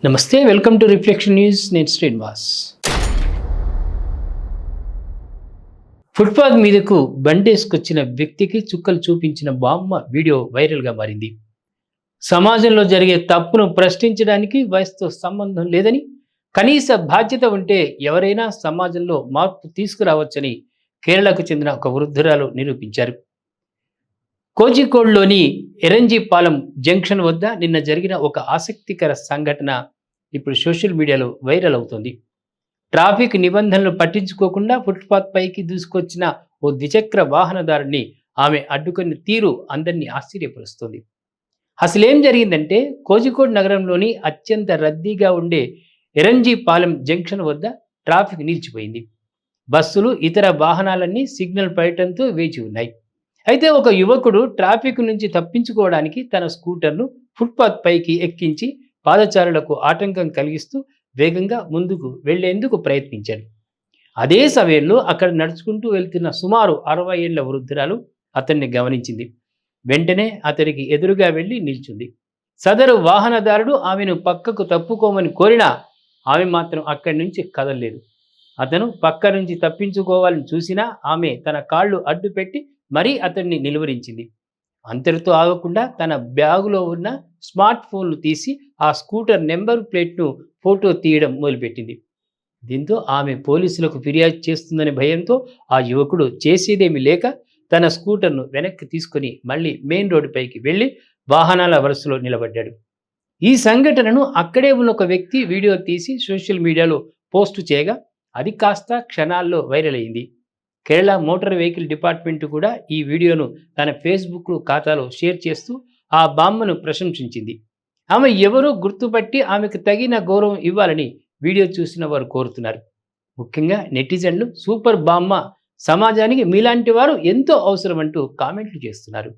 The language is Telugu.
నమస్తే, వెల్కమ్ టు రిఫ్లెక్షన్ న్యూస్. నేను శ్రీనివాస్. ఫుట్పాత్ మీదకు బండేసుకొచ్చిన వ్యక్తికి చుక్కలు చూపించిన బామ్మ వీడియో వైరల్గా మారింది. సమాజంలో జరిగే తప్పును ప్రశ్నించడానికి వయసుతో సంబంధం లేదని, కనీస బాధ్యత ఉంటే ఎవరైనా సమాజంలో మార్పు తీసుకురావచ్చని కేరళకు చెందిన ఒక వృద్ధురాలు నిరూపించారు. కోజికోడ్లోని ఎరంజిపాలెం జంక్షన్ వద్ద నిన్న జరిగిన ఒక ఆసక్తికర సంఘటన ఇప్పుడు సోషల్ మీడియాలో వైరల్ అవుతుంది. ట్రాఫిక్ నిబంధనలు పట్టించుకోకుండా ఫుట్పాత్ పైకి దూసుకొచ్చిన ఓ ద్విచక్ర వాహనదారుని ఆమె అడ్డుకున్న తీరు అందరినీ ఆశ్చర్యపరుస్తుంది. అసలేం జరిగిందంటే, కోజికోడ్ నగరంలోని అత్యంత రద్దీగా ఉండే ఎరంజిపాలెం జంక్షన్ వద్ద ట్రాఫిక్ నిలిచిపోయింది. బస్సులు, ఇతర వాహనాలన్నీ సిగ్నల్ పడటంతో వేచి ఉన్నాయి. అయితే ఒక యువకుడు ట్రాఫిక్ నుంచి తప్పించుకోవడానికి తన స్కూటర్ను ఫుట్పాత్ పైకి ఎక్కించి పాదచారులకు ఆటంకం కలిగిస్తూ వేగంగా ముందుకు వెళ్లేందుకు ప్రయత్నించాడు. అదే సమయంలో అక్కడ నడుచుకుంటూ వెళ్తున్న సుమారు 60 ఏళ్ల వృద్ధురాలు అతన్ని గమనించింది. వెంటనే అతనికి ఎదురుగా వెళ్లి నిల్చుంది. సదరు వాహనదారుడు ఆమెను పక్కకు తప్పుకోమని కోరినా ఆమె మాత్రం అక్కడి నుంచి కదలలేదు. అతను పక్క నుంచి తప్పించుకోవాలని చూసినా ఆమె తన కాళ్ళు అడ్డు పెట్టి మరీ అతన్ని నిలువరించింది. అంతటితో ఆగకుండా తన బ్యాగులో ఉన్న స్మార్ట్ ఫోన్లు తీసి ఆ స్కూటర్ నెంబర్ ప్లేట్ను ఫోటో తీయడం మొదలుపెట్టింది. దీంతో ఆమె పోలీసులకు ఫిర్యాదు చేస్తుందనే భయంతో ఆ యువకుడు చేసేదేమీ లేక తన స్కూటర్ను వెనక్కి తీసుకుని మళ్ళీ మెయిన్ రోడ్డుపైకి వెళ్ళి వాహనాల వరుసలో నిలబడ్డాడు. ఈ సంఘటనను అక్కడే ఉన్న ఒక వ్యక్తి వీడియో తీసి సోషల్ మీడియాలో పోస్టు చేయగా అది కాస్త క్షణాల్లో వైరల్ అయింది. కేరళ మోటార్ వెహికల్ డిపార్ట్మెంట్ కూడా ఈ వీడియోను తన ఫేస్బుక్ ఖాతాలో షేర్ చేస్తూ ఆ బామ్మను ప్రశంసించింది. ఆమె ఎవరో గుర్తుపట్టి ఆమెకు తగిన గౌరవం ఇవ్వాలని వీడియో చూసిన వారు కోరుతున్నారు. ముఖ్యంగా నెటిజన్లు సూపర్ బామ్మ, సమాజానికి మీలాంటి వారు ఎంతో అవసరం అంటూ కామెంట్లు చేస్తున్నారు.